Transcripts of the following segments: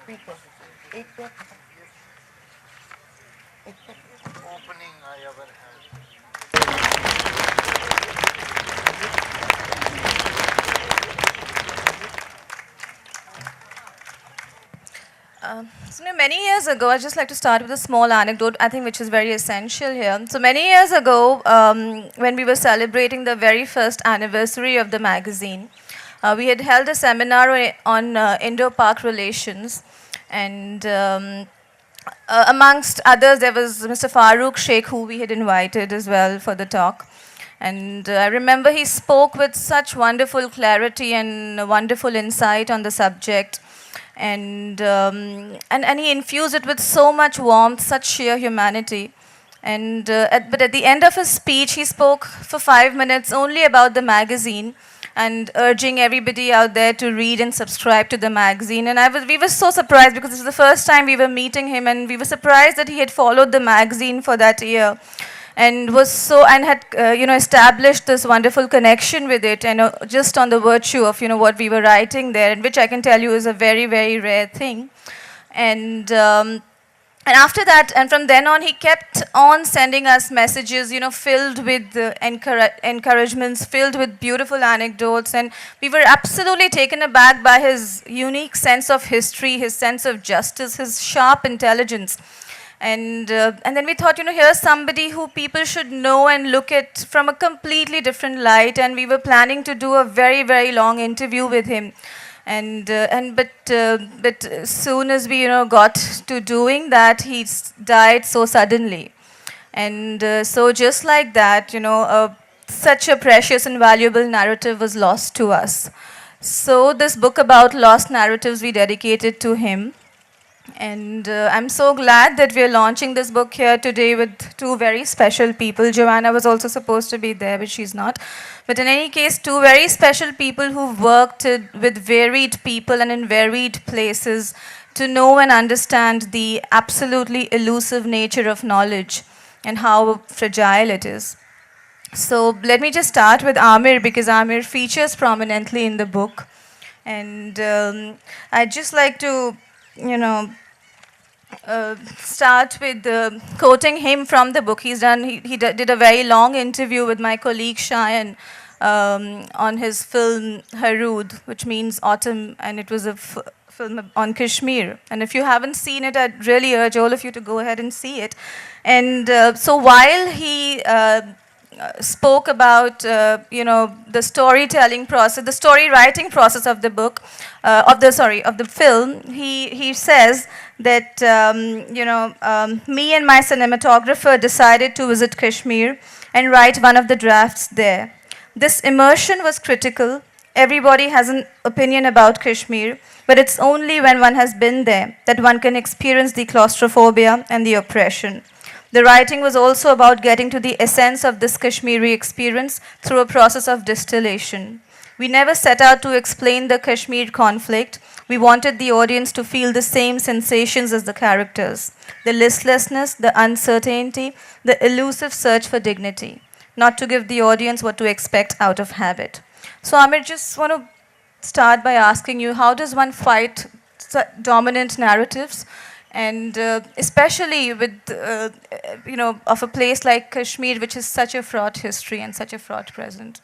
opening I ever had. Many years ago, I'd just like to start with a small anecdote, I think, which is very essential here. So, many years ago, when we were celebrating the very first anniversary of the magazine, we had held a seminar on Indo-Pak relations, and amongst others, there was Mr. Farooq Sheikh, who we had invited as well for the talk. And I remember he spoke with such wonderful clarity and wonderful insight on the subject. And he infused it with so much warmth, such sheer humanity. But at the end of his speech, he spoke for 5 minutes only about the magazine and urging everybody out there to read and subscribe to the magazine. And we were so surprised because this is the first time we were meeting him, and we were surprised that he had followed the magazine for that year and was so and had established this wonderful connection with it, and just on the virtue of what we were writing there, and which I can tell you is a very, very rare thing. And after that, and from then on, he kept on sending us messages, filled with encouragements, filled with beautiful anecdotes. And we were absolutely taken aback by his unique sense of history, his sense of justice, his sharp intelligence. And then we thought, here's somebody who people should know and look at from a completely different light. And we were planning to do a very, very long interview with him. But as soon as we got to doing that, he died so suddenly. And so just like that, such a precious and valuable narrative was lost to us. So this book about lost narratives we dedicated to him. And I'm so glad that we're launching this book here today with two very special people. Joanna was also supposed to be there, but she's not. But in any case, two very special people who've worked with varied people and in varied places to know and understand the absolutely elusive nature of knowledge and how fragile it is. So let me just start with Amir, because Amir features prominently in the book. And I'd just like to start with quoting him from the book. He did a very long interview with my colleague Shayan on his film Harood, which means autumn, and it was a film on Kashmir. And if you haven't seen it, I'd really urge all of you to go ahead and see it. And so while he spoke about the storytelling process, the story writing process of the book, of the film, he says that me and my cinematographer decided to visit Kashmir and write one of the drafts there. This immersion was critical. Everybody has an opinion about Kashmir, but it's only when one has been there that one can experience the claustrophobia and the oppression. The writing was also about getting to the essence of this Kashmiri experience through a process of distillation. We never set out to explain the Kashmir conflict. We wanted the audience to feel the same sensations as the characters: the listlessness, the uncertainty, the elusive search for dignity, not to give the audience what to expect out of habit. So Amir, just want to start by asking you, how does one fight dominant narratives? And especially with, of a place like Kashmir, which is such a fraught history and such a fraught present.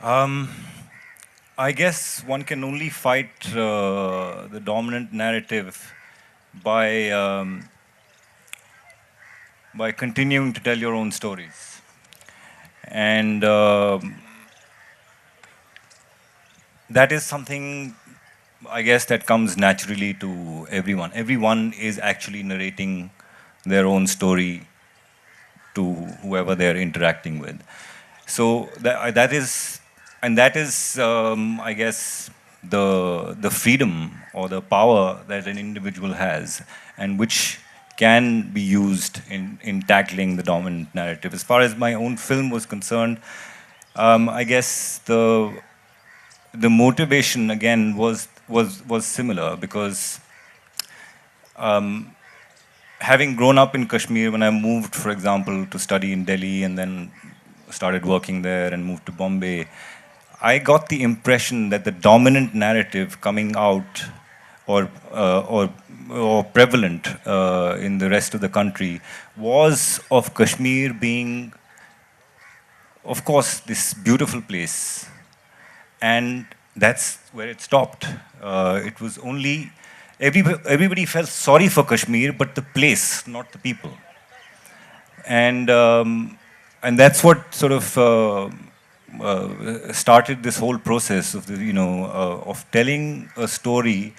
I guess one can only fight the dominant narrative by continuing to tell your own stories. And that is something, I guess, that comes naturally to everyone. Everyone is actually narrating their own story to whoever they're interacting with. So that is, I guess, the freedom or the power that an individual has, and which can be used in tackling the dominant narrative. As far as my own film was concerned, I guess the motivation again was similar, because having grown up in Kashmir, when I moved, for example, to study in Delhi and then started working there and moved to Bombay, I got the impression that the dominant narrative coming out or prevalent in the rest of the country was of Kashmir being, of course, this beautiful place, and that's where it stopped. It was only everybody felt sorry for Kashmir, but the place, not the people, and that's what sort of started this whole process of of telling a story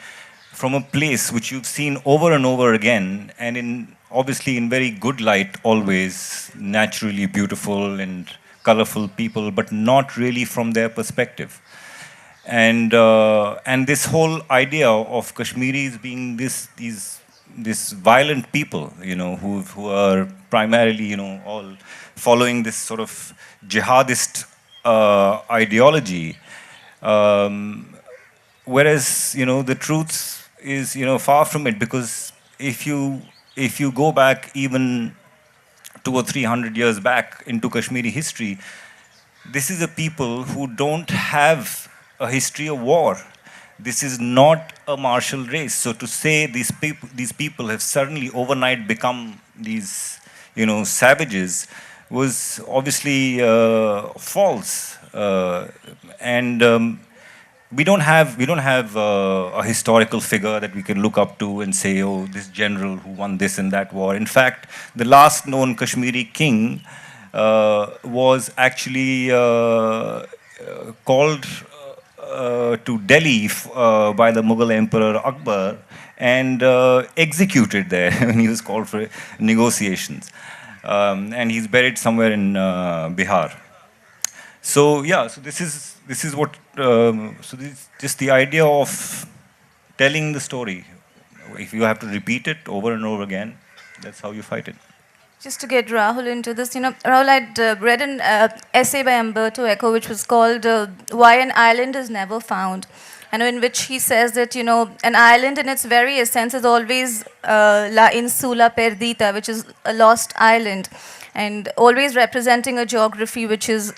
from a place which you've seen over and over again, and in obviously in very good light, always naturally beautiful and colorful people, but not really from their perspective. And this whole idea of Kashmiris being this violent people, who are primarily, all following this sort of jihadist ideology, whereas the truth is far from it, because if you go back even 200 or 300 years back into Kashmiri history, this is a people who don't have a history of war. This is not a martial race. So to say these people have suddenly overnight become these savages was obviously false. And we don't have a historical figure that we can look up to and say, oh, this general who won this and that war. In fact, the last known Kashmiri king was actually called to Delhi by the Mughal Emperor Akbar and executed there when he was called for negotiations. And he's buried somewhere in Bihar. So yeah, so this is what. So this is just the idea of telling the story. If you have to repeat it over and over again, that's how you fight it. Just to get Rahul into this, Rahul, I'd read an essay by Umberto Eco, which was called Why an Island is Never Found, in which he says that, an island in its very essence is always la insula perdita, which is a lost island, and always representing a geography which is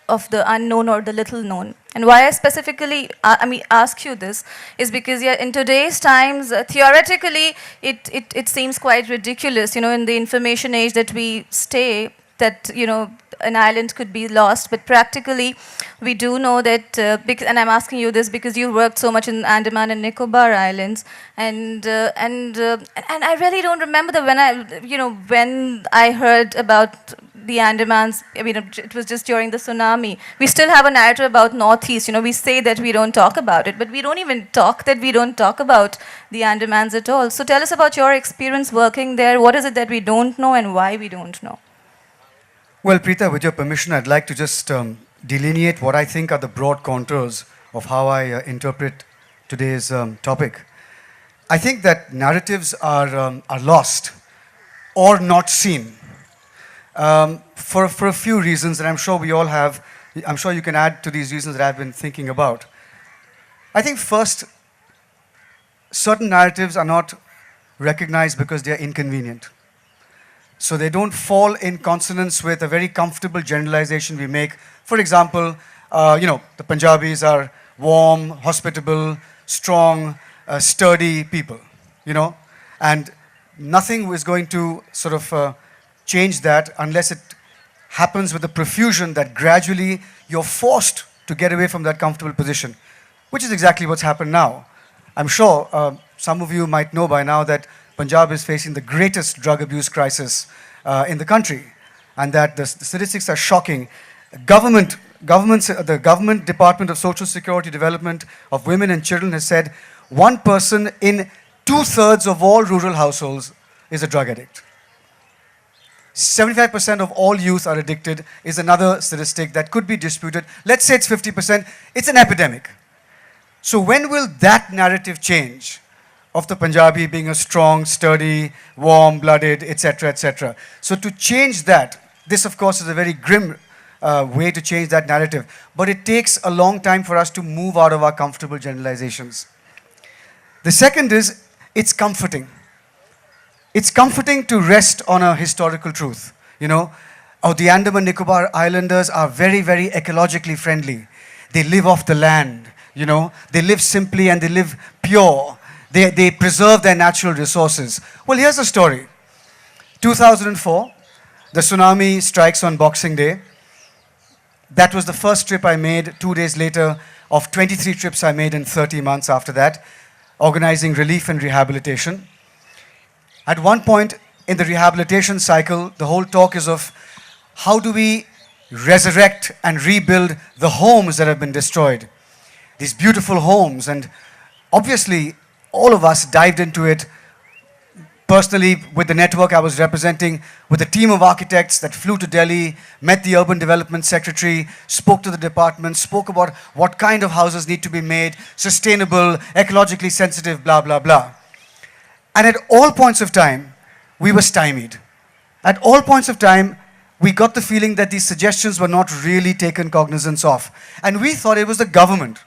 of the unknown or the little known. And why I specifically ask you this is because in today's times, theoretically, it seems quite ridiculous, in the information age that we stay, that, an island could be lost. But practically, we do know that, and I'm asking you this because you worked so much in Andaman and Nicobar Islands, and I really don't remember when I heard about the Andamans. It was just during the tsunami. We still have a narrative about Northeast. We say that we don't talk about it, but we don't even talk about the Andamans at all. So tell us about your experience working there. What is it that we don't know and why we don't know? Well, Preeta, with your permission, I'd like to just delineate what I think are the broad contours of how I interpret today's topic. I think that narratives are lost or not seen. For a few reasons, and I'm sure we all have. I'm sure you can add to these reasons that I've been thinking about. I think first, certain narratives are not recognized because they are inconvenient. So they don't fall in consonance with a very comfortable generalization we make. For example, the Punjabis are warm, hospitable, strong, sturdy people, and nothing is going to sort of change that unless it happens with a profusion that gradually you're forced to get away from that comfortable position, which is exactly what's happened now. I'm sure some of you might know by now that Punjab is facing the greatest drug abuse crisis in the country, and that the statistics are shocking. The government Department of Social Security Development of Women and Children has said 1 person in 2/3 of all rural households is a drug addict. 75% of all youth are addicted is another statistic that could be disputed. Let's say it's 50%. It's an epidemic. So when will that narrative change of the Punjabi being a strong, sturdy, warm-blooded, etc., etc.? So to change that, this of course is a very grim way to change that narrative. But it takes a long time for us to move out of our comfortable generalizations. The second is, it's comforting. It's comforting to rest on a historical truth. Oh, the Andaman Nicobar Islanders are very, very ecologically friendly. They live off the land, you know. They live simply and they live pure. They preserve their natural resources. Well, here's the story. 2004, the tsunami strikes on Boxing Day. That was the first trip I made. 2 days later, of 23 trips I made in 30 months after that, organizing relief and rehabilitation. At one point in the rehabilitation cycle, the whole talk is of how do we resurrect and rebuild the homes that have been destroyed. These beautiful homes, and obviously all of us dived into it. Personally, with the network I was representing, with a team of architects that flew to Delhi, met the urban development secretary, spoke to the department, spoke about what kind of houses need to be made, sustainable, ecologically sensitive, blah, blah, blah. And at all points of time, we were stymied. At all points of time, we got the feeling that these suggestions were not really taken cognizance of. And we thought it was the government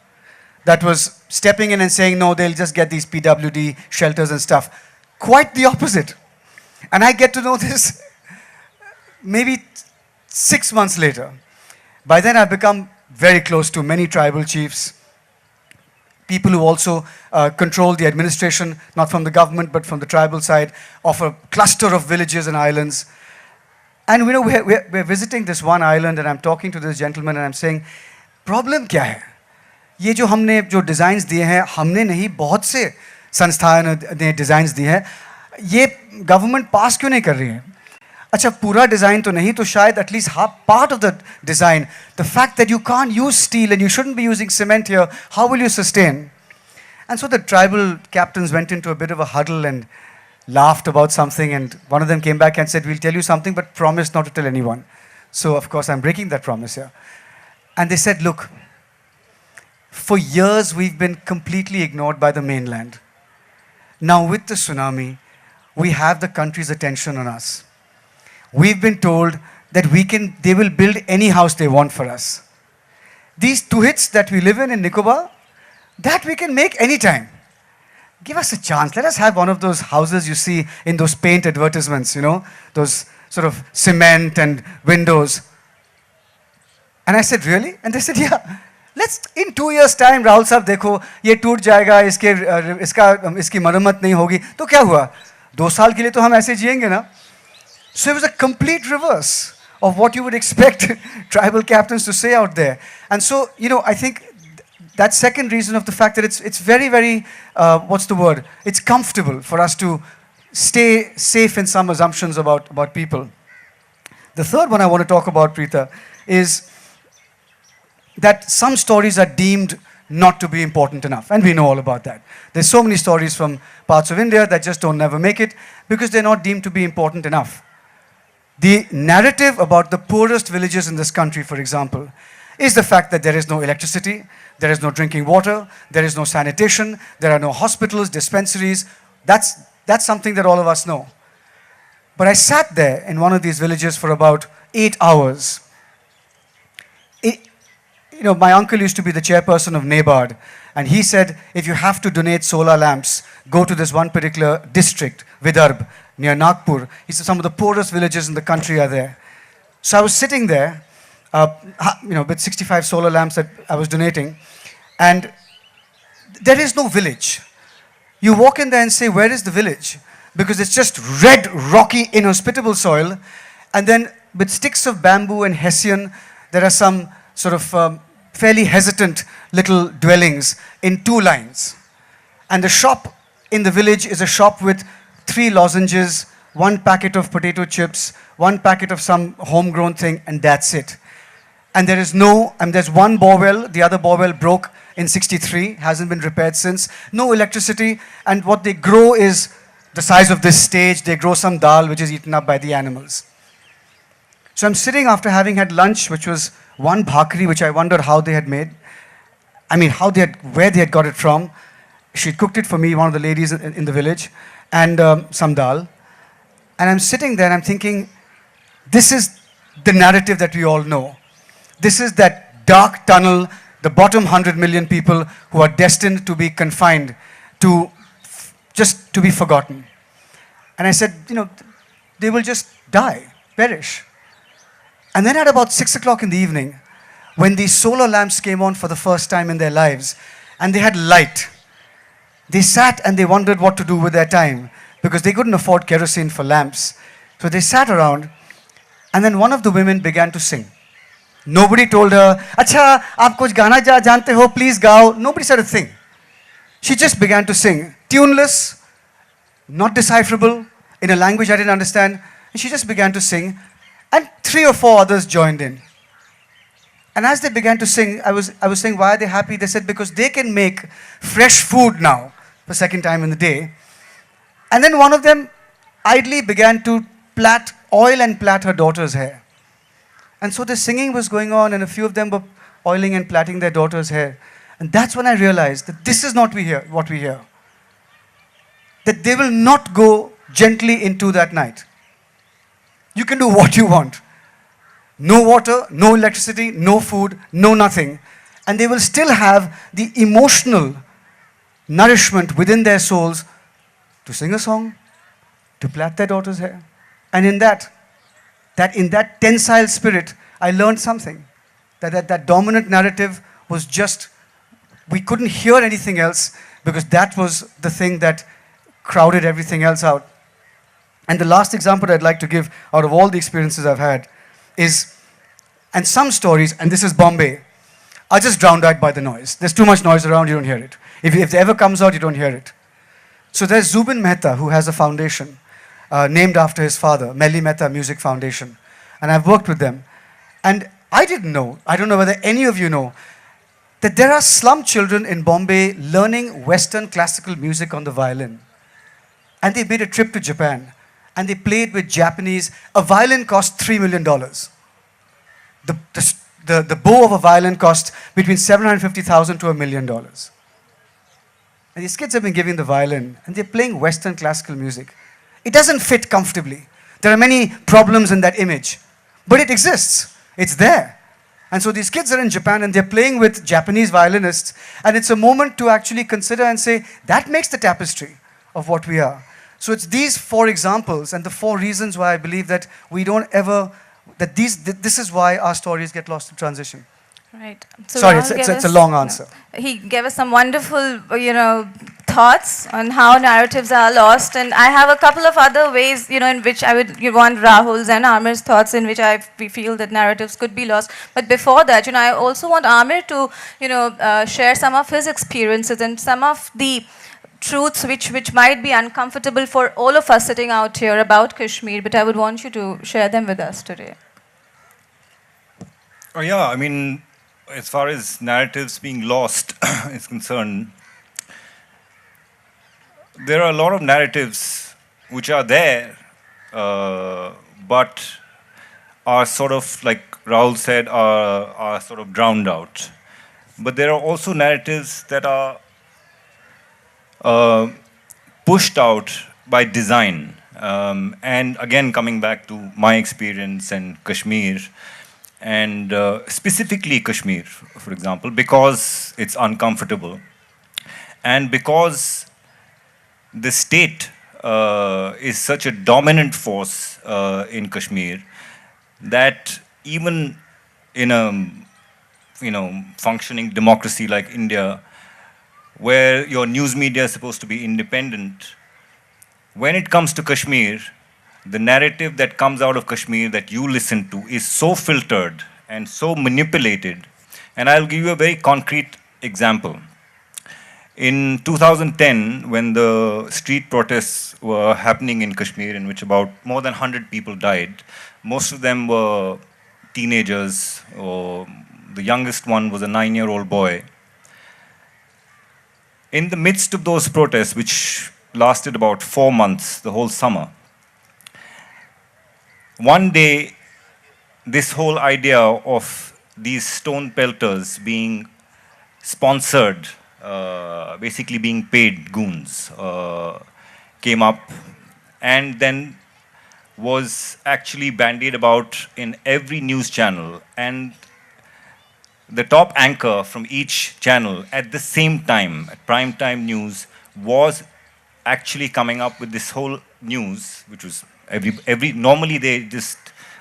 that was stepping in and saying, no, they'll just get these PWD shelters and stuff. Quite the opposite. And I get to know this maybe 6 months later. By then I've become very close to many tribal chiefs, people who also control the administration, not from the government, but from the tribal side, of a cluster of villages and islands. And you know, we're visiting this one island, and I'm talking to this gentleman, and I'm saying, problem क्या है? ये जो हमने जो designs दिए हैं, हमने नहीं, बहुत से संस्थान ने डिज़ाइंस दिए हैं, ये गवर्नमेंट पास क्यों नहीं कर रही है? अच्छा, पूरा डिज़ाइन तो नहीं, तो शायद at least half part of the design, the fact that you can't use steel and you shouldn't be using cement here, how will you sustain? And so the tribal captains went into a bit of a huddle and laughed about something, and one of them came back and said, we'll tell you something, but promise not to tell anyone. So of course I'm breaking that promise here. And they said, look, for years we've been completely ignored by the mainland. Now with the tsunami, we have the country's attention on us. We've been told that they will build any house they want for us. These two hits that we live in Nicobar, that we can make anytime. Give us a chance. Let us have one of those houses you see in those paint advertisements, you know, those sort of cement and windows. And I said, really? And they said, yeah. Let's, in 2 years time, Rahul साहब देखो, ये टूट जाएगा, इसकी मरम्मत नहीं होगी, तो क्या हुआ? 2 साल के लिए तो हम ऐसे जिएंगे ना? So it was a complete reverse of what you would expect tribal captains to say out there. And so, you know, I think that second reason of the fact that it's very, very, what's the word? It's comfortable for us to stay safe in some assumptions about people. The third one I want to talk about, Preeta, is that some stories are deemed not to be important enough, and we know all about that. There's so many stories from parts of India that just don't never make it because they're not deemed to be important enough. The narrative about the poorest villages in this country, for example, is the fact that there is no electricity, there is no drinking water, there is no sanitation, there are no hospitals, dispensaries. That's something that all of us know. But I sat there in one of these villages for about 8 hours. You know, my uncle used to be the chairperson of NABARD, and he said, if you have to donate solar lamps, go to this one particular district, Vidarbh, near Nagpur. He said some of the poorest villages in the country are there. So I was sitting there, you know, with 65 solar lamps that I was donating, and there is no village. You walk in there and say, where is the village? Because it's just red, rocky, inhospitable soil, and then with sticks of bamboo and hessian, there are some sort of fairly hesitant little dwellings in 2 lines. And the shop in the village is a shop with 3 lozenges, 1 packet of potato chips, 1 packet of some homegrown thing, and that's it. And there is there's 1 borewell, the other borewell broke in 63, hasn't been repaired since, no electricity, and what they grow is the size of this stage. They grow some dal which is eaten up by the animals. So I'm sitting after having had lunch, which was 1 bhakri, which I wondered how they had made. I mean, where they had got it from. She cooked it for me, one of the ladies in the village, and some dal. And I'm sitting there and I'm thinking, this is the narrative that we all know. This is that dark tunnel, the bottom 100 million people who are destined to be confined, just to be forgotten. And I said, you know, they will just die, perish. And then at about 6 o'clock in the evening, when these solar lamps came on for the first time in their lives, and they had light, they sat and they wondered what to do with their time because they couldn't afford kerosene for lamps. So they sat around, and then one of the women began to sing. Nobody told her, "Acha, aap kuch gana jante ho, please gao." Nobody said a thing. She just began to sing, tuneless, not decipherable, in a language I didn't understand. And she just began to sing, and 3 or 4 others joined in. And as they began to sing, I was saying, why are they happy? They said, because they can make fresh food now, for the second time in the day. And then one of them idly began to oil and plait her daughter's hair. And so the singing was going on, and a few of them were oiling and plaiting their daughter's hair. And that's when I realized that this is not what we hear. That they will not go gently into that night. You can do what you want. No water, no electricity, no food, no nothing. And they will still have the emotional nourishment within their souls to sing a song, to plait their daughter's hair. And in that tensile spirit, I learned something. That dominant narrative was just, we couldn't hear anything else because that was the thing that crowded everything else out. And the last example I'd like to give out of all the experiences I've had is, and some stories, and this is Bombay, are just drowned out by the noise. There's too much noise around, you don't hear it. If it ever comes out, you don't hear it. So there's Zubin Mehta, who has a foundation named after his father, Melli Mehta Music Foundation. And I've worked with them. And I didn't know, I don't know whether any of you know, that there are slum children in Bombay learning Western classical music on the violin. And they made a trip to Japan. And they played with Japanese. A violin cost $3 million. The bow of a violin cost between $750,000 to $1 million. And these kids have been giving the violin, and they're playing Western classical music. It doesn't fit comfortably. There are many problems in that image. But it exists. It's there. And so these kids are in Japan, and they're playing with Japanese violinists. And it's a moment to actually consider and say, that makes the tapestry of what we are. So it's these 4 examples and the 4 reasons why I believe that we don't ever, this is why our stories get lost in transition. Right. So Sorry, Rahul it's gave a long answer. He gave us some wonderful, thoughts on how narratives are lost, and I have a couple of other ways, in which I would want Rahul's and Amir's thoughts, in which we feel that narratives could be lost. But before that, I also want Amir to, share some of his experiences and some of the truths which might be uncomfortable for all of us sitting out here about Kashmir, but I would want you to share them with us today. Oh yeah, I mean, as far as narratives being lost is concerned, there are a lot of narratives which are there, but are sort of, like Rahul said, are sort of drowned out. But there are also narratives that are pushed out by design. And again, coming back to my experience and Kashmir, and specifically Kashmir, for example, because it's uncomfortable, and because the state is such a dominant force in Kashmir that even in a functioning democracy like India, where your news media is supposed to be independent, when it comes to Kashmir, the narrative that comes out of Kashmir that you listen to is so filtered and so manipulated. And I'll give you a very concrete example. In 2010, when the street protests were happening in Kashmir, in which about more than 100 people died, most of them were teenagers, or the youngest one was a 9-year-old boy. In the midst of those protests, which lasted about 4 months, the whole summer, one day, this whole idea of these stone pelters being sponsored, basically being paid goons, came up, and then was actually bandied about in every news channel. And the top anchor from each channel at the same time, at prime time news, was actually coming up with this whole news, which was normally they just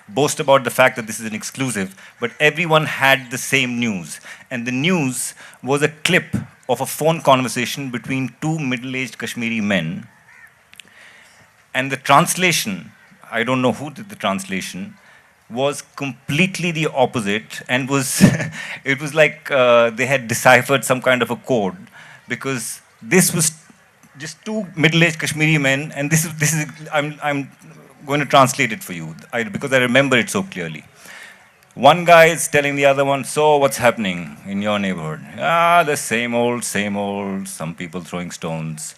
boast about the fact that this is an exclusive, but everyone had the same news. And the news was a clip of a phone conversation between two middle-aged Kashmiri men. And the translation, I don't know who did the translation, was completely the opposite, and was it was like they had deciphered some kind of a code, because this was just two middle-aged Kashmiri men, and this is I'm going to translate it for you because I remember it so clearly. One guy is telling the other one, "So what's happening in your neighborhood?" "Ah, the same old, same old. Some people throwing stones."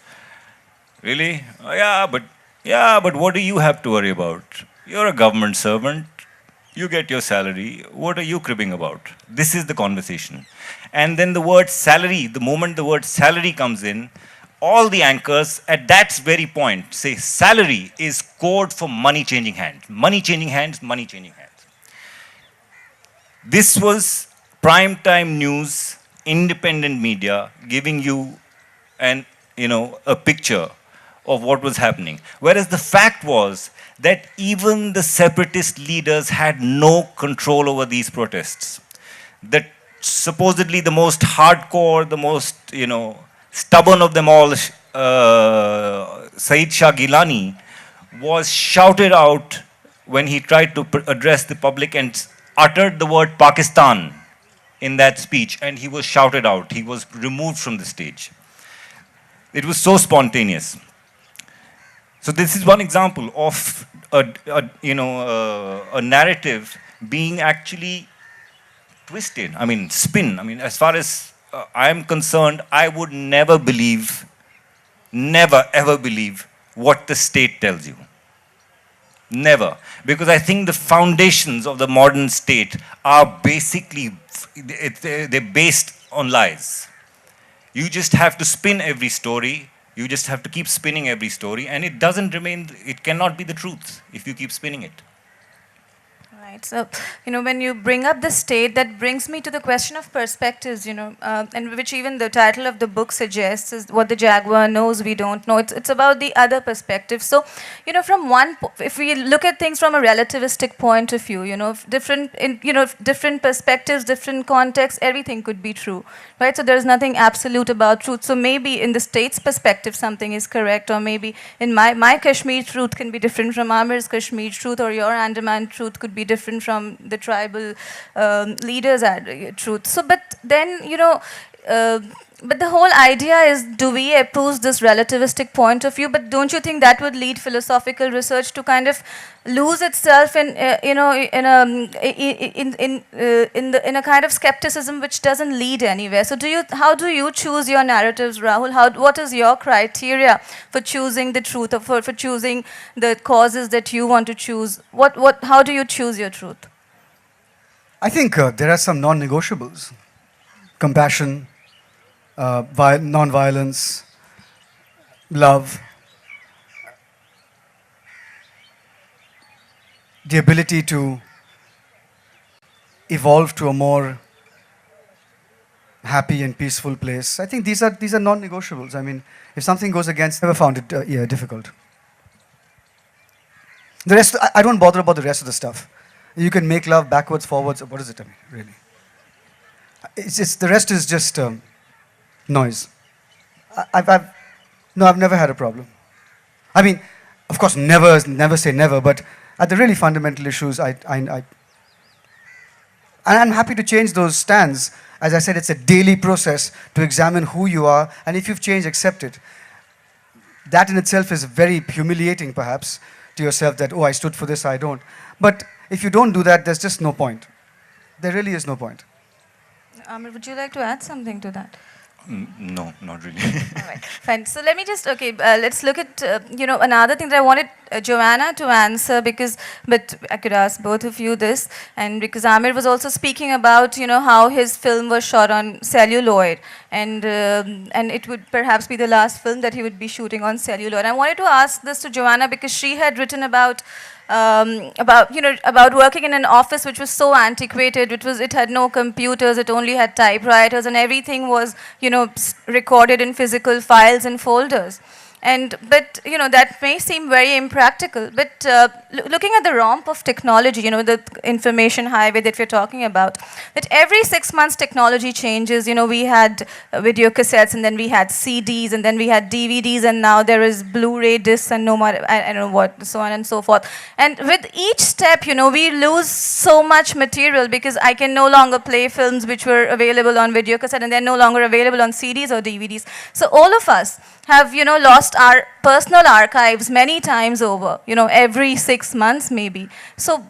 "Really?" "Oh, yeah, but what do you have to worry about? You're a government servant. You get your salary. What are you cribbing about?" This is the conversation. And then the word salary, the moment the word salary comes in, all the anchors at that very point say salary is code for money changing hands. Money changing hands, money changing hands. This was prime time news, independent media giving you a picture of what was happening. Whereas the fact was that even the separatist leaders had no control over these protests. That supposedly the most hardcore, the most, stubborn of them all, Saeed Shah Gilani, was shouted out when he tried to address the public and uttered the word Pakistan in that speech, and he was shouted out. He was removed from the stage. It was so spontaneous. So this is one example of a narrative being actually twisted. I mean, spin. I mean, as far as I am concerned, I would never ever believe what the state tells you. Never. Because I think the foundations of the modern state are basically, they're based on lies. You just have to spin every story. You just have to keep spinning every story, and it cannot be the truth if you keep spinning it. Right. So, when you bring up the state, that brings me to the question of perspectives, and which even the title of the book suggests is what the Jaguar knows we don't know. It's about the other perspective. So, if we look at things from a relativistic point of view, different perspectives, different contexts, everything could be true, right? So there's nothing absolute about truth. So maybe in the state's perspective, something is correct, or maybe in my Kashmir truth can be different from Amir's Kashmir truth, or your Andaman truth could be different from the tribal leaders' truth. So, but then, but the whole idea is, do we oppose this relativistic point of view? But don't you think that would lead philosophical research to kind of lose itself in a kind of skepticism which doesn't lead anywhere? So how do you choose your narratives, Rahul? What is your criteria for choosing the truth, or for choosing the causes that you want to choose? How do you choose your truth? I think there are some non-negotiables. Compassion, non-violence, love, the ability to evolve to a more happy and peaceful place. I think these are non-negotiables. I mean, if something goes against, I never found it difficult. The rest, I don't bother about the rest of the stuff. You can make love backwards, forwards. What is it? I mean, really, the rest is just noise. I've never had a problem. I mean, of course, never say never, but at the really fundamental issues, and I'm happy to change those stands. As I said, it's a daily process to examine who you are, and if you've changed, accept it. That in itself is very humiliating, perhaps, to yourself, that, oh, I stood for this, I don't. But if you don't do that, there's just no point. There really is no point. Amir, would you like to add something to that? No, not really. All right, fine. So let me just, let's look at, another thing that I wanted Joanna to answer, but I could ask both of you this, and because Amir was also speaking about, how his film was shot on celluloid, and it would perhaps be the last film that he would be shooting on celluloid. I wanted to ask this to Joanna because she had written about working in an office which was so antiquated. It had no computers, it only had typewriters, and everything was recorded in physical files and folders. But that may seem very impractical. But looking at the romp of technology, the information highway that we're talking about, that every 6 months technology changes. We had video cassettes, and then we had CDs, and then we had DVDs, and now there is Blu-ray discs, and no more, I don't know what, so on and so forth. And with each step, we lose so much material, because I can no longer play films which were available on video cassette, and they're no longer available on CDs or DVDs. So all of us have, lost our personal archives many times over, every 6 months maybe. So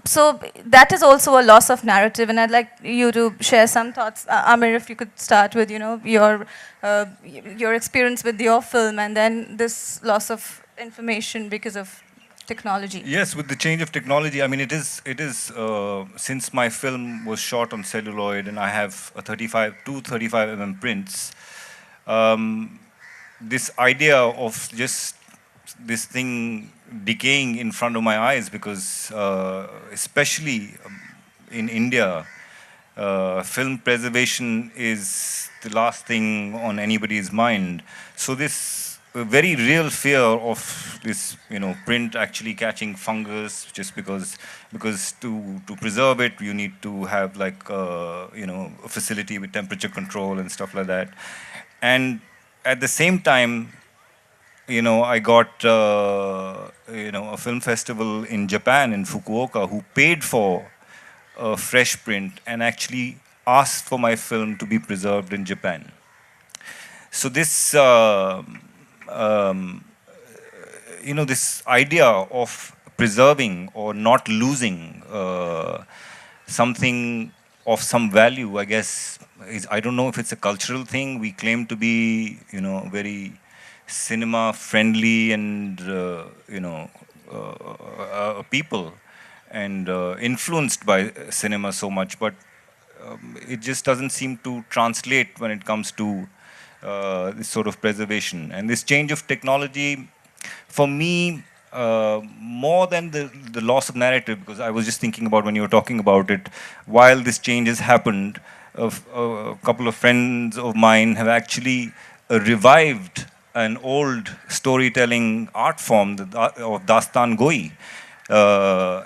that is also a loss of narrative, and I'd like you to share some thoughts. Amir, if you could start with, your experience with your film, and then this loss of information because of technology. Yes, with the change of technology, I mean, it is since my film was shot on celluloid and I have a 235 prints, this idea of just this thing decaying in front of my eyes, because especially in India, film preservation is the last thing on anybody's mind. So this very real fear of this, print actually catching fungus, just because to preserve it you need to have like a facility with temperature control and stuff like that. And at the same time, I got a film festival in Japan, in Fukuoka, who paid for a fresh print and actually asked for my film to be preserved in Japan. So this, this idea of preserving or not losing something of some value, I guess, I don't know if it's a cultural thing. We claim to be, very cinema friendly and, people, and influenced by cinema so much, but it just doesn't seem to translate when it comes to this sort of preservation. And this change of technology, for me, more than the loss of narrative, because I was just thinking about when you were talking about it, while this change has happened, a couple of friends of mine have actually revived an old storytelling art form of Dastan Goi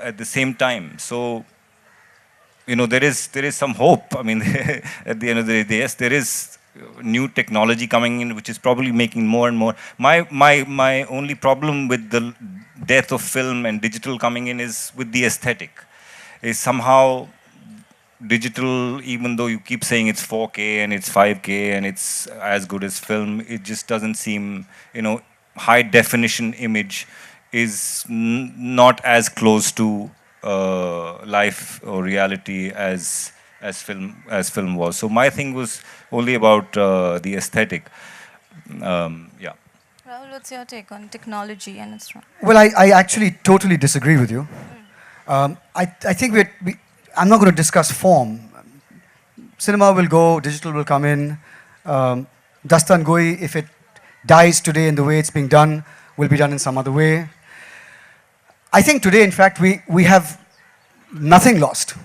at the same time. So, there is some hope. I mean, at the end of the day, yes, there is new technology coming in, which is probably making more and more. My only problem with the death of film and digital coming in is with the aesthetic. Is somehow digital, even though you keep saying it's 4K and it's 5K and it's as good as film, it just doesn't seem, high definition image is not as close to life or reality as film was. So my thing was only about the aesthetic. Yeah. Rahul, what's your take on technology and its role? Well, I actually totally disagree with you. I think I'm not going to discuss form. Cinema will go, digital will come in. Dastan Goi, if it dies today in the way it's being done, will be done in some other way. I think today, in fact, we have nothing lost.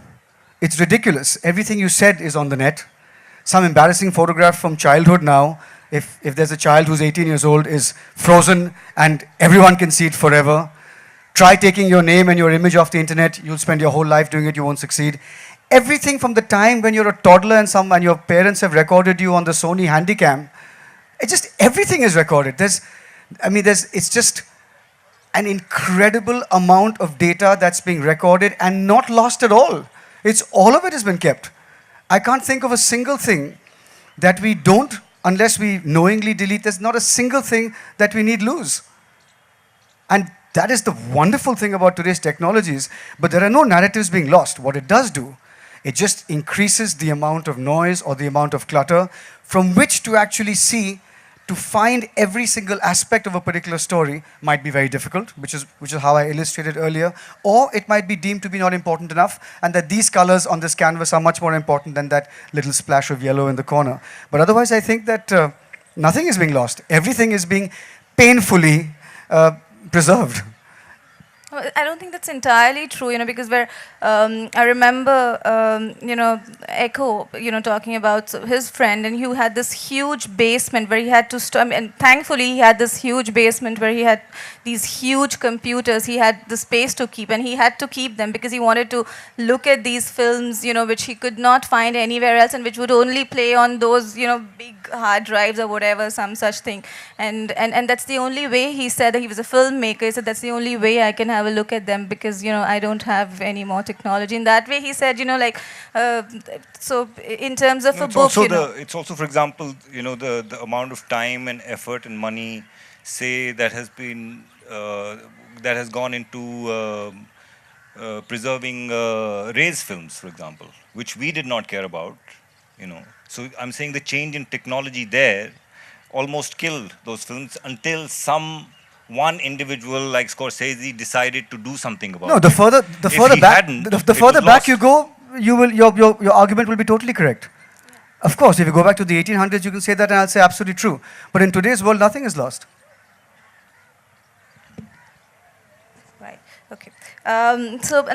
It's ridiculous. Everything you said is on the net. Some embarrassing photograph from childhood now, if there's a child who's 18 years old, is frozen and everyone can see it forever. Try taking your name and your image off the internet. You'll spend your whole life doing it. You won't succeed. Everything from the time when you're a toddler and your parents have recorded you on the Sony Handycam, everything is recorded. It's just an incredible amount of data that's being recorded and not lost at all. All of it has been kept. I can't think of a single thing that we don't, unless we knowingly delete. There's not a single thing that we need lose. And that is the wonderful thing about today's technologies. But there are no narratives being lost. What it does do, it just increases the amount of noise or the amount of clutter from which to actually see, to find every single aspect of a particular story might be very difficult, which is how I illustrated earlier, or it might be deemed to be not important enough, and that these colors on this canvas are much more important than that little splash of yellow in the corner. But otherwise, I think that nothing is being lost. Everything is being painfully preserved. Well, I don't think that's entirely true, because I remember, Echo, talking about his friend, and he had this huge basement where he had to and thankfully he had this huge basement where he had these huge computers. He had the space to keep, and he had to keep them because he wanted to look at these films, which he could not find anywhere else, and which would only play on those, big hard drives or whatever, some such thing. And that's the only way. He said that he was a filmmaker. He said that's the only way I can have a look at them because I don't have any more technology. In that way, he said, so in terms of No, a it's book, also it's also, for example, the amount of time and effort and money, say, that has been that has gone into preserving race films, for example, which we did not care about. So I'm saying the change in technology there almost killed those films until one individual like Scorsese decided to do something about it. No, the further he back, hadn't, the it further was back you lost. go, your argument will be totally correct. Of course, if you go back to the 1800s, you can say that, and I'll say absolutely true. But in today's world, nothing is lost. Right. Okay. So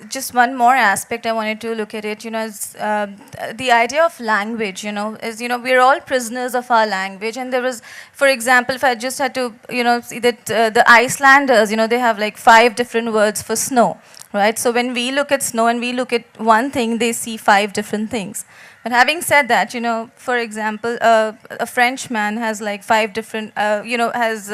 just one more aspect I wanted to look at it, is the idea of language, is, we're all prisoners of our language. And there was, for example, if I just had to, see that the Icelanders, they have like 5 different words for snow, right? So when we look at snow and we look at one thing, they see 5 different things. But having said that, for example, a Frenchman has like 5 different, has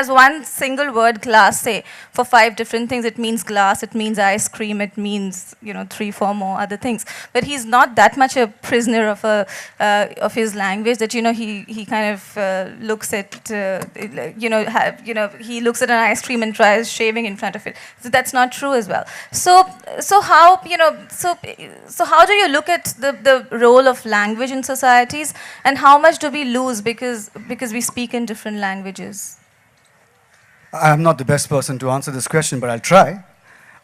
one single word, glace, say, for 5 different things. It means glass, it means ice cream, it means 3, 4 more other things. But he's not that much a prisoner of his language that he kind of looks at he looks at an ice cream and tries shaving in front of it. So that's not true as well. So how so how do you look at the role of language in societies, and how much do we lose because we speak in different languages? I'm not the best person to answer this question, but I'll try.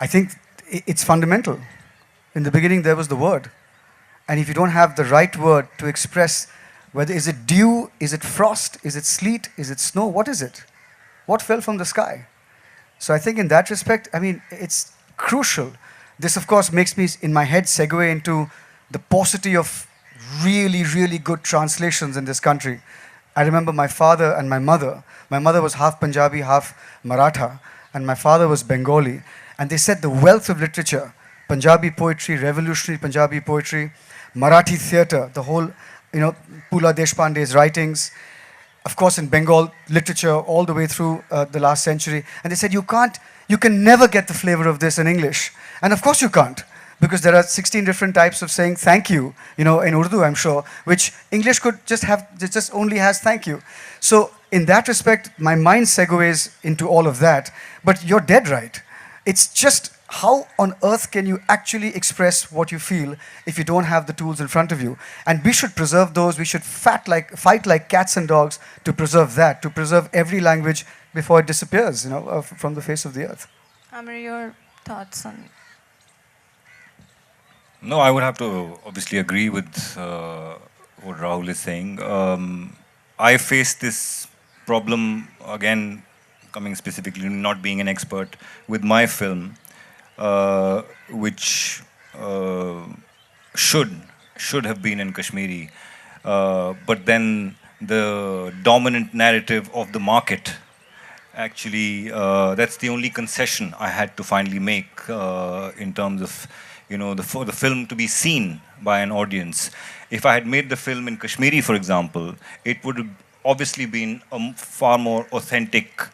I think it's fundamental. In the beginning, there was the word. And if you don't have the right word to express whether is it dew, is it frost, is it sleet, is it snow, what is it? What fell from the sky? So I think in that respect, it's crucial. This, of course, makes me, in my head, segue into the paucity of really, really good translations in this country. I remember my father and my mother. My mother was half Punjabi, half Maratha, and my father was Bengali. And they said the wealth of literature, Punjabi poetry, revolutionary Punjabi poetry, Marathi theatre, the whole, Pula Deshpande's writings, of course in Bengal, literature all the way through the last century. And they said you can never get the flavor of this in English. And of course you can't, because there are 16 different types of saying thank you, in Urdu, I'm sure, which English could just only has thank you. So in that respect, my mind segues into all of that. But you're dead right. It's just how on earth can you actually express what you feel if you don't have the tools in front of you? And we should preserve those. We should fight like cats and dogs to preserve that, to preserve every language before it disappears, from the face of the earth. Amir, your thoughts on it? No, I would have to obviously agree with what Rahul is saying. I face this problem, again, coming specifically, not being an expert, with my film, which should have been in Kashmiri. But then the dominant narrative of the market, actually, that's the only concession I had to finally make in terms of the film to be seen by an audience. If I had made the film in Kashmiri, for example, it would have obviously been a far more authentic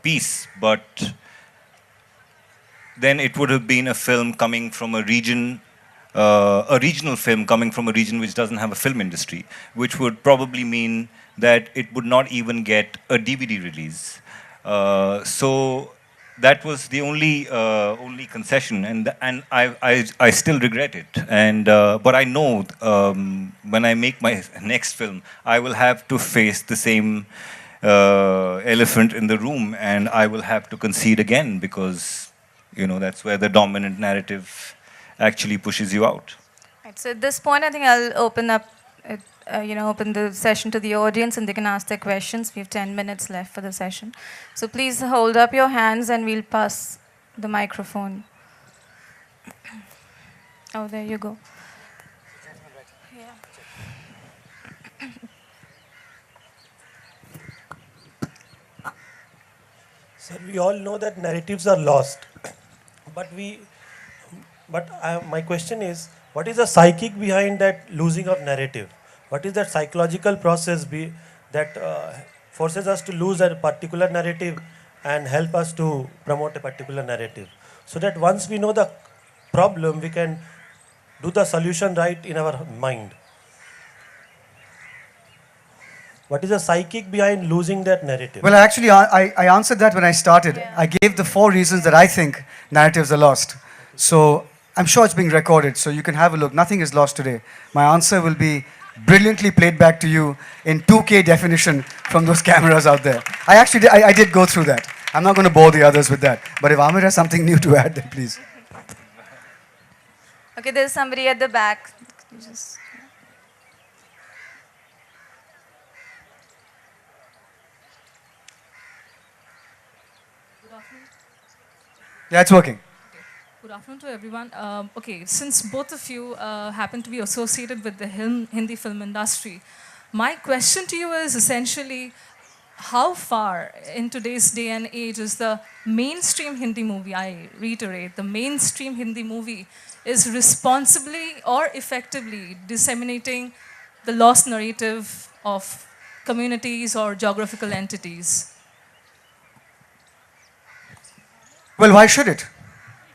piece, but then it would have been a film coming from a region, a regional film coming from a region which doesn't have a film industry, which would probably mean that it would not even get a DVD release. So that was the only concession, and I still regret it. And but I know when I make my next film, I will have to face the same elephant in the room, and I will have to concede again, because that's where the dominant narrative actually pushes you out. Right, so at this point, I think I'll open up open the session to the audience and they can ask their questions. We have 10 minutes left for the session. So please hold up your hands and we'll pass the microphone. Oh, there you go. Sir, we all know that narratives are lost, but my question is, what is the psychic behind that losing of narrative? What is that psychological process that forces us to lose a particular narrative and help us to promote a particular narrative? So that once we know the problem, we can do the solution right in our mind. What is the psychic behind losing that narrative? Well, actually, I answered that when I started. Yeah. I gave the 4 reasons that I think narratives are lost. So I'm sure it's being recorded, so you can have a look. Nothing is lost today. My answer will be brilliantly played back to you in 2K definition from those cameras out there. I did go through that. I'm not going to bore the others with that. But if Amir has something new to add, then please. Okay, there's somebody at the back. Just... Yeah, it's working. Good afternoon to everyone. Okay, since both of you happen to be associated with the Hindi film industry, my question to you is essentially, how far in today's day and age is the mainstream Hindi movie, I reiterate, the mainstream Hindi movie is responsibly or effectively disseminating the lost narrative of communities or geographical entities? Well, why should it?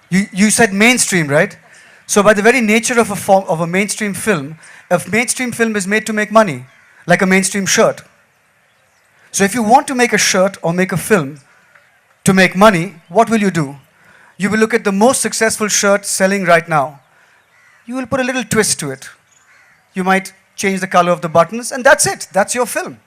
You said mainstream, right? So by the very nature of a mainstream film is made to make money, like a mainstream shirt. So if you want to make a shirt or make a film to make money, what will you do? You will look at the most successful shirt selling right now. You will put a little twist to it. You might change the color of the buttons, and that's it. That's your film.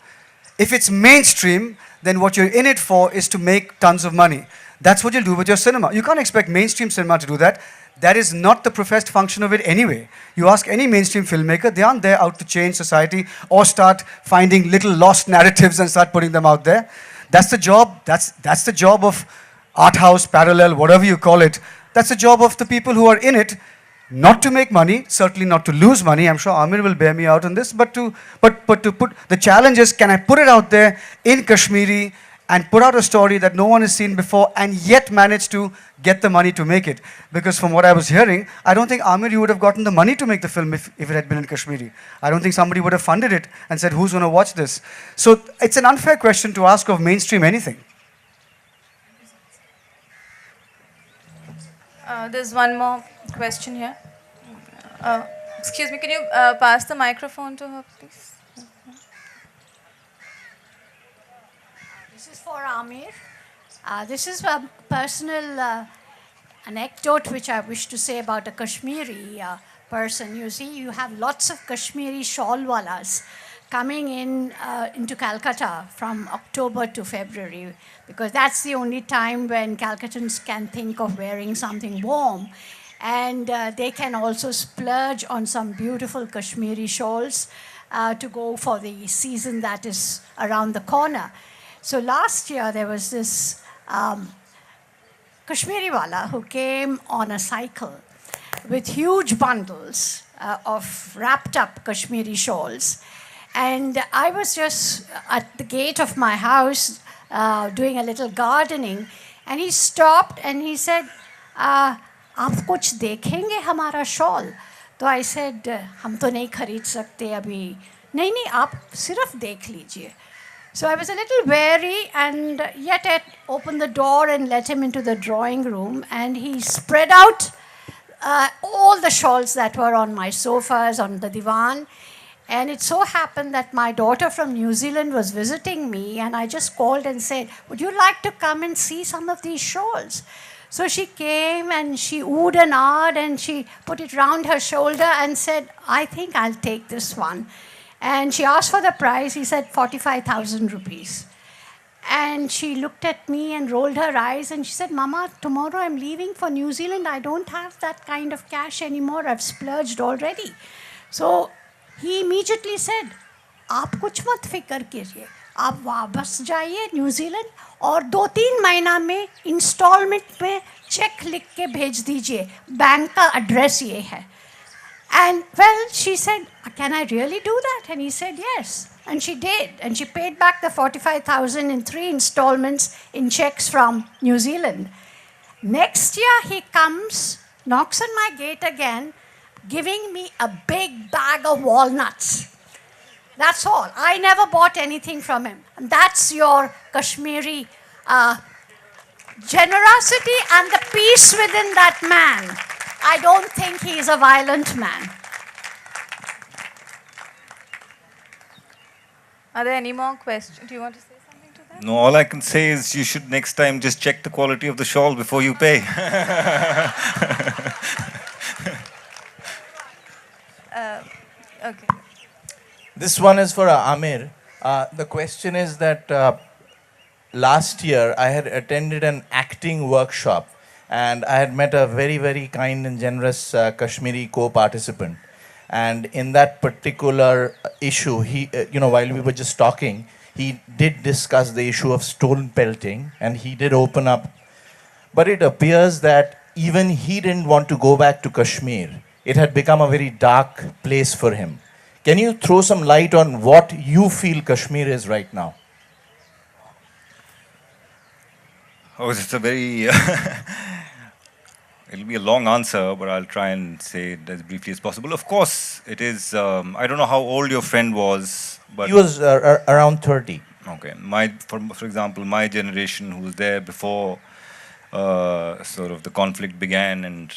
If it's mainstream, then what you're in it for is to make tons of money. That's what you'll do with your cinema. You can't expect mainstream cinema to do that. That is not the professed function of it anyway. You ask any mainstream filmmaker, they aren't there out to change society or start finding little lost narratives and start putting them out there. That's the job. That's the job of art house, parallel, whatever you call it. That's the job of the people who are in it, not to make money, certainly not to lose money. I'm sure Amir will bear me out on this, but to put the challenge is, can I put it out there in Kashmiri and put out a story that no one has seen before and yet manage to get the money to make it? Because from what I was hearing, I don't think, Amir, you would have gotten the money to make the film if it had been in Kashmiri. I don't think somebody would have funded it and said, who's going to watch this? So it's an unfair question to ask of mainstream anything. There's one more question here. Excuse me, can you pass the microphone to her, please? This is for Amir. This is a personal anecdote which I wish to say about a Kashmiri person. You see, you have lots of Kashmiri shawlwalas coming into Calcutta from October to February, because that's the only time when Calcuttans can think of wearing something warm. And they can also splurge on some beautiful Kashmiri shawls to go for the season that is around the corner. So last year there was this Kashmiri wala who came on a cycle with huge bundles of wrapped up Kashmiri shawls. And I was just at the gate of my house doing a little gardening, and he stopped and he said, आप कुछ देखेंगे हमारा shawl? तो I said, हम तो नहीं खरीद सकते अभी. नहीं, आप सिर्फ देख लीजिए. So I was a little wary, and yet I opened the door and let him into the drawing room, and he spread out all the shawls that were on my sofas, on the divan. And it so happened that my daughter from New Zealand was visiting me, and I just called and said, would you like to come and see some of these shawls? So she came and she oohed and ahed and she put it round her shoulder and said, I think I'll take this one. And she asked for the price. He said 45,000 rupees. And she looked at me and rolled her eyes and she said, Mama, tomorrow I'm leaving for New Zealand. I don't have that kind of cash anymore. I've splurged already. So he immediately said, आप कुछ मत फिक्र कीजिए, आप वापस जाइए New Zealand और 2-3 महीना में इंस्टॉलमेंट में चेक लिख के भेज दीजिए, बैंक का एड्रेस ये है. And well, she said, can I really do that? And he said, yes. And she did. And she paid back the 45,000 in 3 installments in checks from New Zealand. Next year, he comes, knocks on my gate again, giving me a big bag of walnuts. That's all. I never bought anything from him. And that's your Kashmiri generosity and the peace within that man. I don't think he is a violent man. Are there any more questions? Do you want to say something to that? No, all I can say is you should next time just check the quality of the shawl before you pay. Okay. This one is for Amir. The question is that last year I had attended an acting workshop and I had met a very, very kind and generous Kashmiri co-participant. And in that particular issue, he, while we were just talking, he did discuss the issue of stone pelting and he did open up. But it appears that even he didn't want to go back to Kashmir. It had become a very dark place for him. Can you throw some light on what you feel Kashmir is right now? Oh, it's a very... it'll be a long answer, but I'll try and say it as briefly as possible. Of course, it is... I don't know how old your friend was, but... He was around 30. Okay. For example, my generation who was there before sort of the conflict began and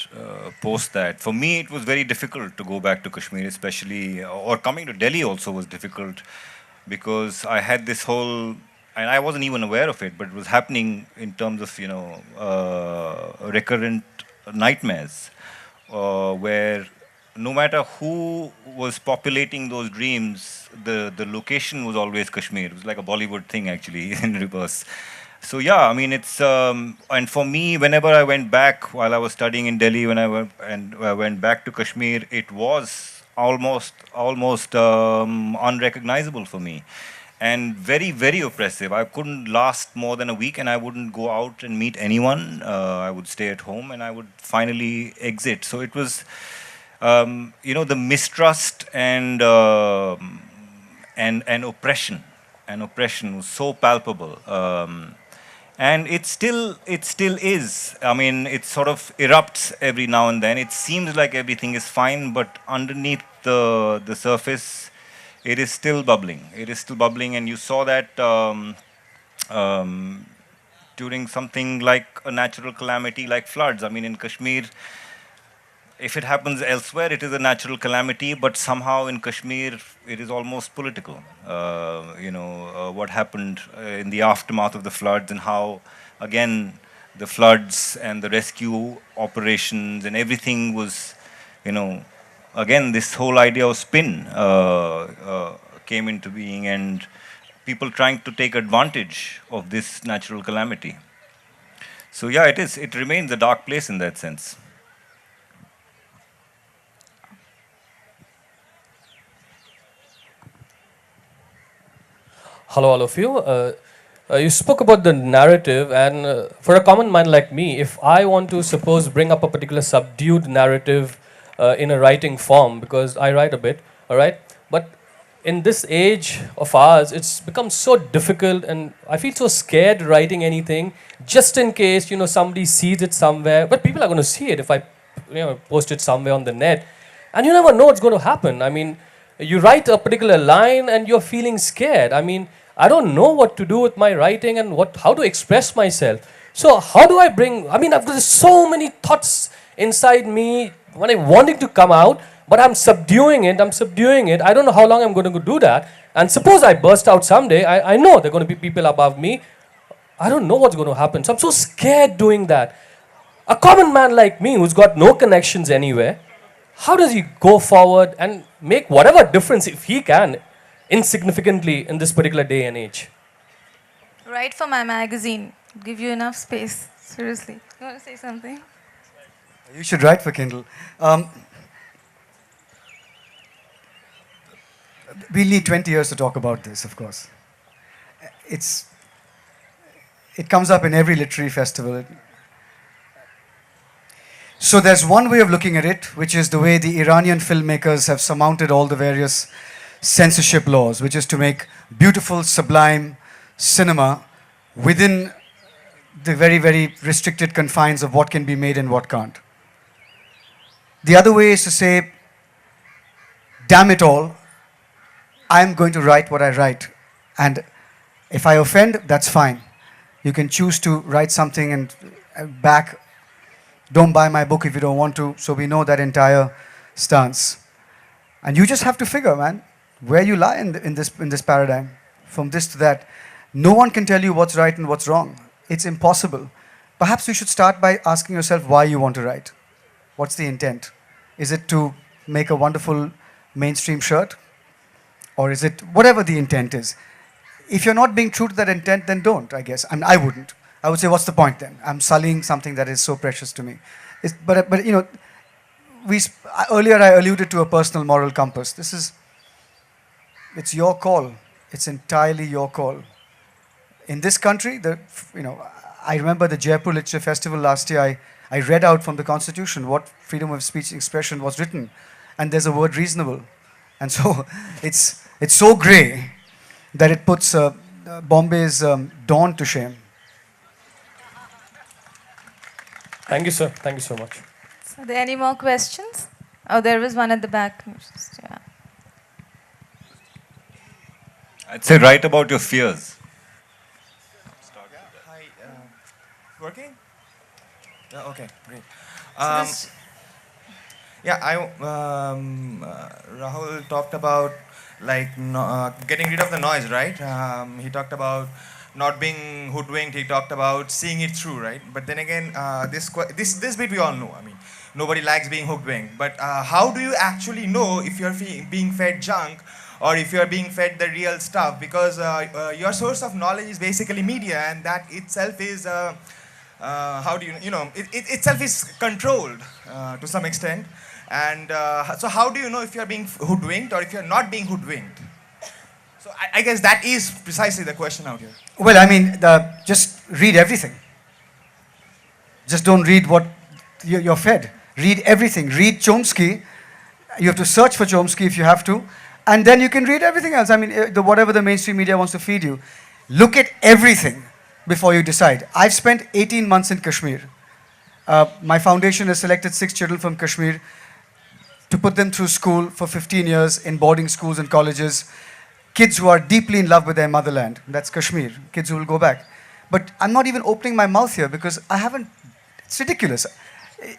post that. For me, it was very difficult to go back to Kashmir, especially, or coming to Delhi also was difficult because I had this whole... And I wasn't even aware of it, but it was happening in terms of, recurrent nightmares where no matter who was populating those dreams, the location was always Kashmir. It was like a Bollywood thing, actually, in reverse. So, yeah, I mean, it's... and for me, whenever I went back, while I was studying in Delhi, when I went back to Kashmir, it was almost unrecognizable for me. And very, very oppressive. I couldn't last more than a week and I wouldn't go out and meet anyone. I would stay at home and I would finally exit. So it was, the mistrust and oppression. And oppression was so palpable. And it still is. I mean, it sort of erupts every now and then. It seems like everything is fine, but underneath the surface, it is still bubbling. It is still bubbling, and you saw that during something like a natural calamity like floods. I mean, in Kashmir, if it happens elsewhere, it is a natural calamity, but somehow in Kashmir, it is almost political. What happened in the aftermath of the floods and how, again, the floods and the rescue operations and everything was, again, this whole idea of spin came into being and people trying to take advantage of this natural calamity. So yeah, it remains a dark place in that sense. Hello, all of you. You spoke about the narrative, and for a common mind like me, if I want to suppose bring up a particular subdued narrative in a writing form, because I write a bit, all right? But in this age of ours, it's become so difficult, and I feel so scared writing anything, just in case, somebody sees it somewhere. But people are going to see it if I, post it somewhere on the net, and you never know what's going to happen. I mean, you write a particular line, and you're feeling scared. I mean, I don't know what to do with my writing and how to express myself. So how do I I've got so many thoughts inside me when I'm wanting to come out, but I'm subduing it. I don't know how long I'm going to do that. And suppose I burst out someday, I know there are going to be people above me. I don't know what's going to happen. So I'm so scared doing that. A common man like me who's got no connections anywhere, how does he go forward and make whatever difference, if he can, insignificantly in this particular day and age? Write for my magazine. Give you enough space. Seriously. You want to say something? You should write for Kindle. we'll need 20 years to talk about this, of course. It comes up in every literary festival. So there's one way of looking at it, which is the way the Iranian filmmakers have surmounted all the various censorship laws, which is to make beautiful, sublime cinema within the very, very restricted confines of what can be made and what can't. The other way is to say, damn it all, I'm going to write what I write. And if I offend, that's fine. You can choose to write something and back. Don't buy my book if you don't want to. So we know that entire stance. And you just have to figure, man, where you lie in this paradigm, from this to that. No one can tell you what's right and what's wrong. It's impossible. Perhaps you should start by asking yourself why you want to write. What's the intent? Is it to make a wonderful mainstream shirt? Or is it whatever the intent is? If you're not being true to that intent, then don't, I guess. I wouldn't. I would say, what's the point then? I'm sullying something that is so precious to me. But you know, earlier I alluded to a personal moral compass. It's your call. It's entirely your call. In this country, I remember the Jaipur Literature Festival last year. I read out from the Constitution what freedom of speech and expression was written, and there's a word reasonable. And so it's so grey that it puts Bombay's dawn to shame. Thank you, sir. Thank you so much. So are there any more questions? Oh, there was one at the back. Yeah. I'd say write about your fears. Hi. Working? Yeah, okay, great. So this- Rahul talked about getting rid of the noise, right? He talked about not being hoodwinked. He talked about seeing it through, right? But then again, this bit we all know. I mean, nobody likes being hoodwinked. But how do you actually know if you're being fed junk or if you're being fed the real stuff? Because your source of knowledge is basically media, and that itself is it itself is controlled to some extent. And so how do you know if you're being hoodwinked or if you're not being hoodwinked? So I guess that is precisely the question out here. Well, I mean, just read everything. Just don't read what you're fed. Read everything. Read Chomsky. You have to search for Chomsky if you have to. And then you can read everything else. I mean, whatever the mainstream media wants to feed you. Look at everything before you decide. I've spent 18 months in Kashmir. My foundation has selected 6 children from Kashmir to put them through school for 15 years in boarding schools and colleges. Kids who are deeply in love with their motherland. That's Kashmir. Kids who will go back. But I'm not even opening my mouth here because it's ridiculous.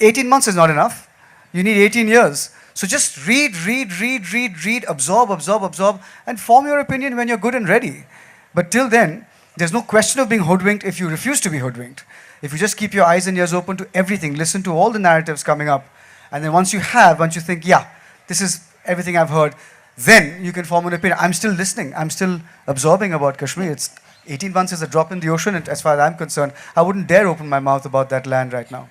18 months is not enough. You need 18 years. So just read, absorb, and form your opinion when you're good and ready. But till then, there's no question of being hoodwinked if you refuse to be hoodwinked. If you just keep your eyes and ears open to everything, listen to all the narratives coming up, and then once you think, yeah, this is everything I've heard, then you can form an opinion. I'm still listening. I'm still absorbing about Kashmir. 18 months is a drop in the ocean, and as far as I'm concerned. I wouldn't dare open my mouth about that land right now.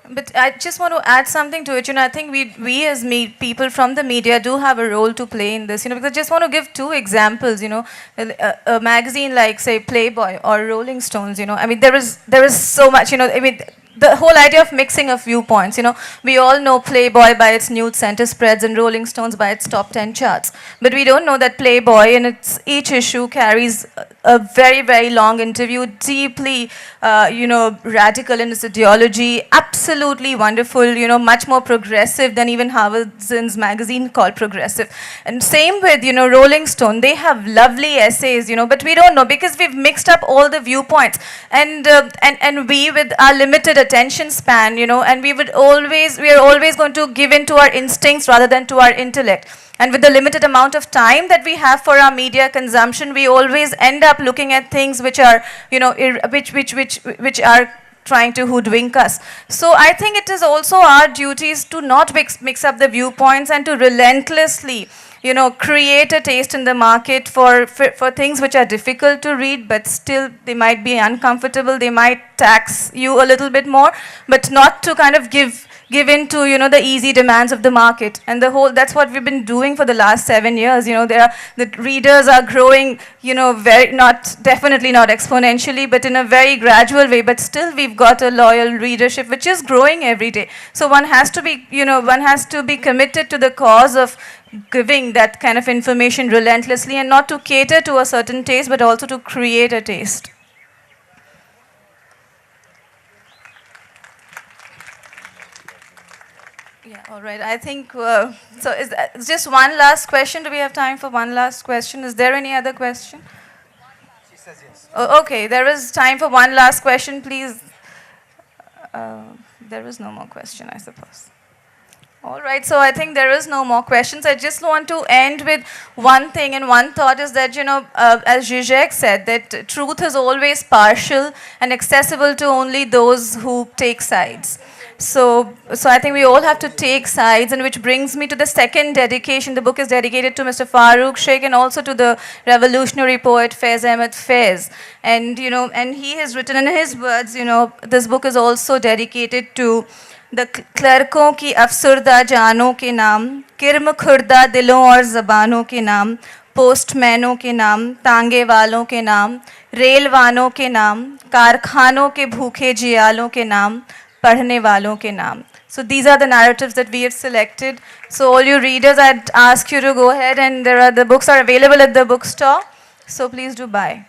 But I just want to add something to it. I think we as people from the media do have a role to play in this. Because I just want to give 2 examples. A magazine like, say, Playboy or Rolling Stones. I mean, there is so much. I mean, the whole idea of mixing of viewpoints. We all know Playboy by its nude center spreads and Rolling Stones by its top 10 charts. But we don't know that Playboy in each issue carries a very, very long interview, deeply, radical in its ideology, absolutely wonderful, much more progressive than even Harvard Zinn's magazine called Progressive. And same with, Rolling Stone. They have lovely essays, but we don't know because we've mixed up all the viewpoints. And we, with our limited attention span, and we are always going to give in to our instincts rather than to our intellect. And with the limited amount of time that we have for our media consumption, we always end up looking at things which are, which are trying to hoodwink us. So I think it is also our duties to not mix up the viewpoints and to relentlessly, create a taste in the market for things which are difficult to read, but still they might be uncomfortable. They might tax you a little bit more, but not to kind of give give in to, you know, the easy demands of the market. And that's what we've been doing for the last 7 years. You know, the readers are growing, you know, definitely not exponentially, but in a very gradual way. But still we've got a loyal readership, which is growing every day. So one has to be, you know, one has to be committed to the cause of giving that kind of information relentlessly, and not to cater to a certain taste, but also to create a taste. Yeah, all right. I think, so is just one last question. Do we have time for one last question? Is there any other question? She says yes. Oh, okay, there is time for one last question, please. There is no more question, I suppose. All right, so I think there is no more questions. I just want to end with one thing, and one thought is that, you know, as Zizek said, that truth is always partial and accessible to only those who take sides. So I think we all have to take sides, and which brings me to the second dedication. The book is dedicated to Mr. Farooq Sheikh and also to the revolutionary poet Faiz Ahmed Faiz. And, you know, and he has written in his words, you know, this book is also dedicated to the क्लर्कों की अफसरदा जानों के नाम, किर्म खुर्दा दिलों और ज़बानों के नाम, पोस्टमैनों के नाम, तांगे वालों के नाम, रेल वालों के नाम, कारखानों के भूखे जियालों के नाम, पढ़ने वालों के नाम. So these are the narratives that we have selected. So all you readers, I'd ask you to go ahead, and the books are available at the bookstore. So please do buy.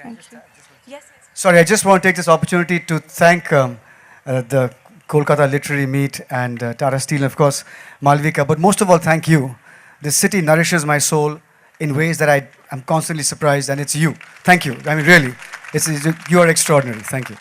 Thank you. Yes. Sorry, I just want to take this opportunity to thank the Kolkata Literary Meet and Tara Steele, and of course, Malvika. But most of all, thank you. This city nourishes my soul in ways that I'm constantly surprised, and it's you. Thank you. I mean, really, you are extraordinary. Thank you.